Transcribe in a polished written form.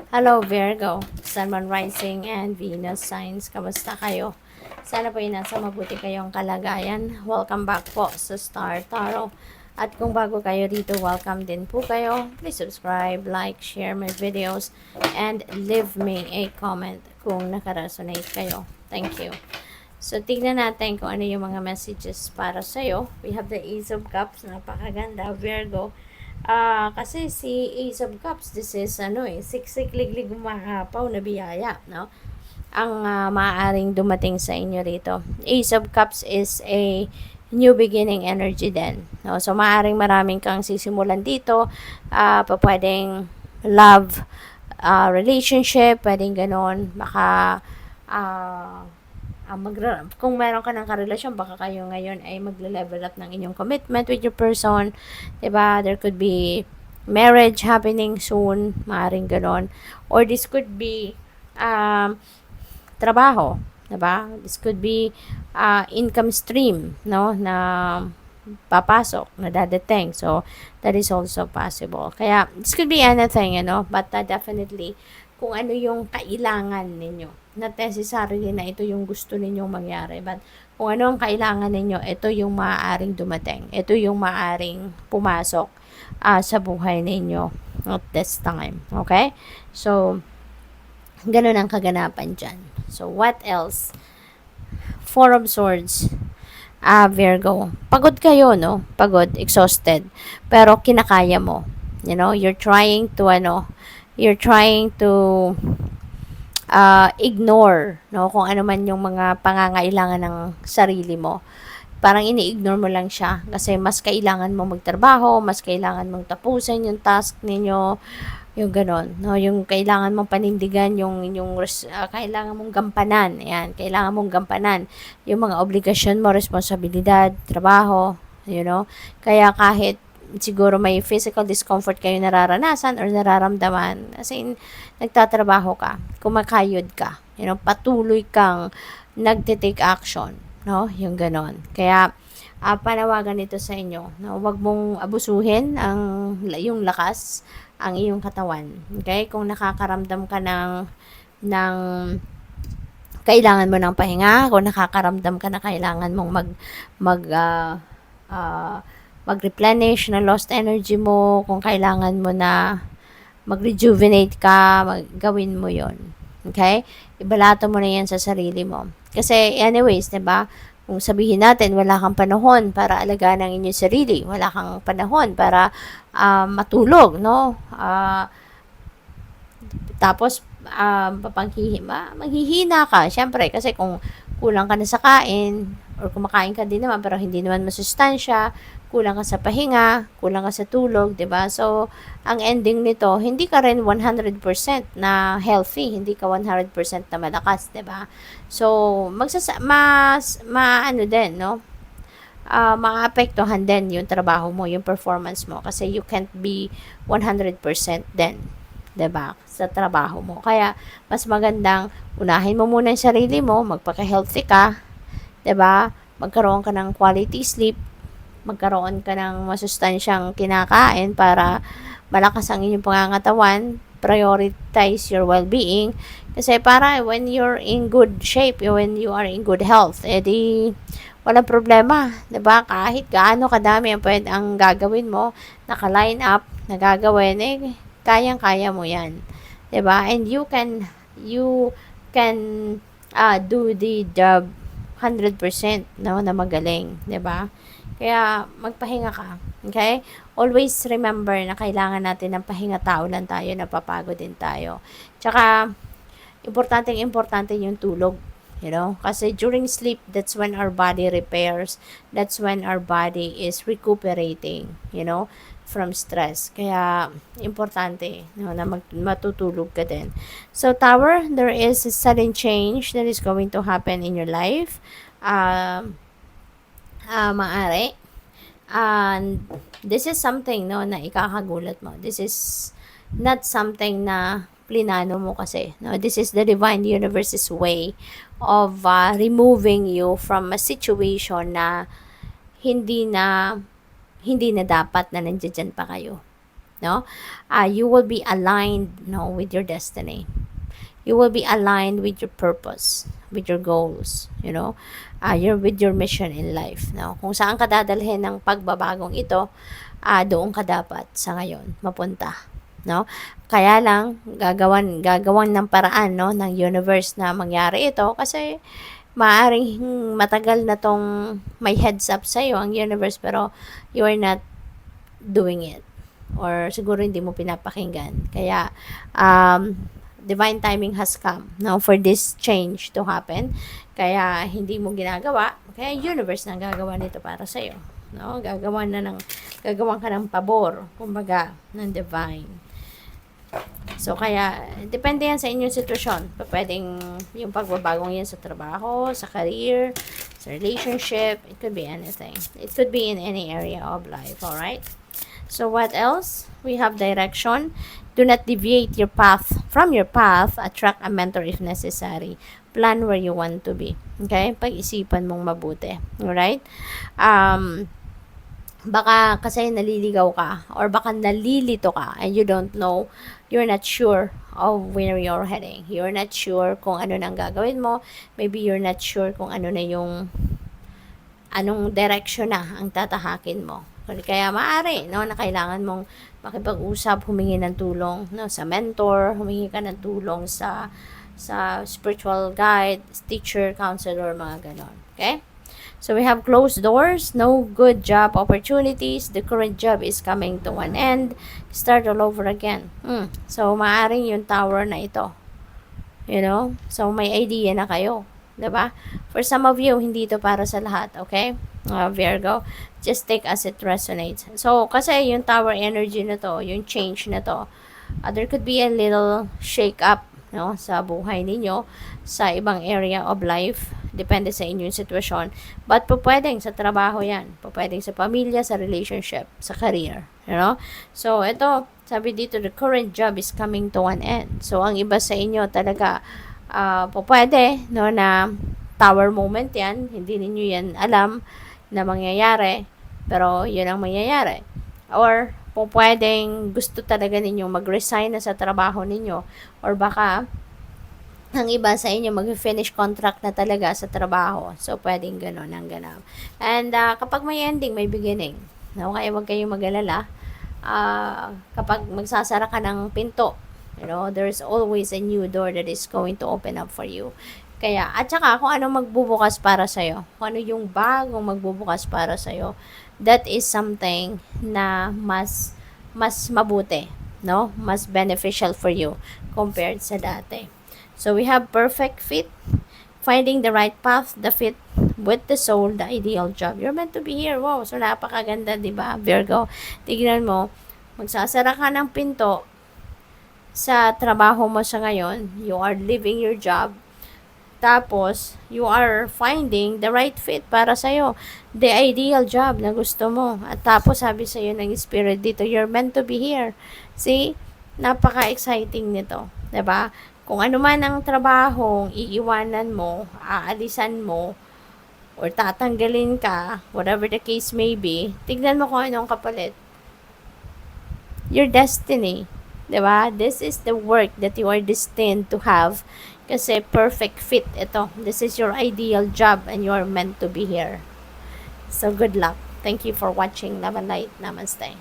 Hello Virgo, Sun, Moon, Rising, and Venus signs. Kamusta kayo? Sana po nasa mabuti kayong kalagayan. Welcome back po sa Star Tarot. At kung bago kayo dito, welcome din po kayo. Please subscribe, like, share my videos, and leave me a comment kung nakaresonate kayo. Thank you. So, tignan natin kung ano yung mga messages para sa'yo. We have the Ace of Cups, napakaganda, Virgo. Kasi si Ace of Cups, this is siksik liglig mahapaw na biyaya, no? Ang maaaring dumating sa inyo rito. Ace of Cups is a new beginning energy din, no? So maaaring maraming kang sisimulan dito, pwedeng love relationship, pwedeng ganon, baka kung meron ka ng karelasyon, baka kayo ngayon ay magle-level up ng inyong commitment with your person, diba? There could be marriage happening soon, maaring ganon. Or this could be trabaho, diba? This could be income stream, no? Na papasok, na dadating. So, that is also possible. Kaya, this could be anything, but definitely, kung ano yung kailangan ninyo. Not necessarily na ito yung gusto ninyong mangyari, but kung ano ang kailangan ninyo, ito yung maaaring dumating. Ito yung maaaring pumasok sa buhay ninyo at this time. Okay? So, ganun ang kaganapan dyan. So, what else? Four of Swords. Virgo. Pagod kayo, no? Pagod, exhausted. Pero kinakaya mo. You're trying to, ignore, no? Kung ano man yung mga pangangailangan ng sarili mo. Parang ini-ignore mo lang siya kasi mas kailangan mo magtrabaho, mas kailangan mong tapusin yung task ninyo, yung ganon, no? Yung kailangan mong panindigan, kailangan mong gampanan, yan, kailangan mong gampanan yung mga obligasyon mo, responsibilidad, trabaho, kaya kahit siguro may physical discomfort kayo nararanasan or nararamdaman, kasi nagtatrabaho ka, kumakayod ka, patuloy kang nagte-take action, no? Yung ganon. Kaya, panawagan ito sa inyo, no? Huwag mong abusuhin yung lakas, ang iyong katawan. Okay? Kung nakakaramdam ka ng kailangan mo ng pahinga, kung nakakaramdam ka na kailangan mong mag-replenish na lost energy mo, kung kailangan mo na mag-rejuvenate ka, gawin mo yon. Okay? Ibalato mo na yan sa sarili mo. Kasi anyways, 'di ba? Kung sabihin natin wala kang panahon para alagaan ang inyong sarili, wala kang panahon para matulog, no? Tapos maghihina ka, syempre, kasi kung kulang ka na sa kain or kumakain ka din naman pero hindi naman masustansya, kulang ka sa pahinga, kulang ka sa tulog, 'di ba? So, ang ending nito, hindi ka rin 100% na healthy, hindi ka 100% na malakas, 'di ba? So, maano din, no? Maapektuhan din yung trabaho mo, yung performance mo kasi you can't be 100% din, 'di ba? Sa trabaho mo. Kaya mas magandang unahin mo muna yung sarili mo, magpaka-healthy ka, 'di ba? Magkaroon ka ng quality sleep, magkaroon ka ng masustansyang kinakain para malakas ang inyong pangangatawan, prioritize your well-being. Kasi para when you're in good shape, when you are in good health, edi walang problema, 'di ba? Kahit gaano kadami ang gagawin mo, naka-line up, nagagawin, kayang-kaya mo 'yan. 'Di ba? And you can do the job 100%, no, na magaling, 'di ba? Kaya magpahinga ka. Okay? Always remember na kailangan natin ng pahinga, tao lang tayo, napapagod din tayo. Tsaka importante yung tulog. Kasi during sleep, that's when our body repairs. That's when our body is recuperating, from stress. Kaya, importante, na matutulog ka din. So, Tower, there is a sudden change that is going to happen in your life. Maari. And this is something, no, na ikakagulat mo. This is not something na plinano mo kasi. No? This is the divine universe's way of removing you from a situation na hindi na dapat na nandiyan pa kayo. no? You will be aligned, no, with your destiny. You will be aligned with your purpose, with your goals, you're with your mission in life, no? Kung saan ka dadalhin ng pagbabagong ito, doon ka dapat sa ngayon mapunta, no? Kaya lang gagawan ng paraan, no, ng universe na mangyari ito, kasi maaring matagal na tong may heads up sa iyo ang universe, pero you are not doing it, or siguro hindi mo pinapakinggan. Kaya divine timing has come now for this change to happen. Kaya hindi mo ginagawa, kaya universe na gagawa nito para sa iyo, no? Gagawan ka ng pabor, kumbaga, ng divine. So, kaya, depende yan sa inyong sitwasyon. Pwedeng yung pagbabagong yan sa trabaho, sa career, sa relationship. It could be anything. It could be in any area of life, alright? So, what else? We have direction. Do not deviate your path from your path. Attract a mentor if necessary. Plan where you want to be. Okay? Pag-isipan mong mabuti. Alright? Baka kasi naliligaw ka, or baka nalilito ka, and you don't know, you're not sure of where you're heading. You're not sure kung ano nang gagawin mo. Maybe you're not sure kung ano na yung anong direction na ang tatahakin mo. Kaya maaari, no, na kailangan mong makipag-usap, humingi ng tulong, no, sa mentor, humingi ka ng tulong sa spiritual guide, teacher, counselor, mga ganon. Okay? So, we have closed doors, no good job opportunities, the current job is coming to an end, start all over again. So, maaaring yung tower na ito. So, may idea na kayo. Diba? For some of you, hindi ito para sa lahat, okay? Virgo, just take as it resonates. So, kasi yung tower energy na to, yung change na to, there could be a little shake up, no, sa buhay ninyo, sa ibang area of life, depende sa inyong sitwasyon. But pwedeng sa trabaho yan, pwedeng sa pamilya, sa relationship, sa career, So, ito, sabi dito, the current job is coming to an end. So, ang iba sa inyo talaga, pwede, no, na tower moment yan, hindi ninyo yan alam na mangyayari, pero yun ang mangyayari. Or, pwedeng gusto talaga ninyong mag-resign na sa trabaho ninyo, or baka ang iba sa inyo mag-finish contract na talaga sa trabaho. So, pwedeng gano'n ang ganap. And kapag may ending, may beginning. No? Kaya huwag kayong mag-alala. Kapag magsasara ka ng pinto, there's always a new door that is going to open up for you. Kaya, at saka, kung ano magbubukas para sa'yo, kung ano yung bagong magbubukas para sa'yo, that is something na mas mabuti, no? Mas beneficial for you compared sa dati. So, we have perfect fit, finding the right path, the fit with the soul, the ideal job. You're meant to be here. Wow, so napakaganda, di ba, Virgo? Tignan mo, magsasara ka ng pinto sa trabaho mo sa ngayon. You are leaving your job. Tapos, you are finding the right fit para sa'yo. The ideal job na gusto mo. At tapos, sabi sa'yo ng spirit dito, you're meant to be here. See? Napaka-exciting nito. Diba? Kung ano man ang trabahong iiwanan mo, aalisan mo, or tatanggalin ka, whatever the case may be, tignan mo kung anong kapalit. Your destiny. Diba? This is the work that you are destined to have. Kasi perfect fit ito. This is your ideal job and you are meant to be here. So, good luck. Thank you for watching. Love and light. Namaste.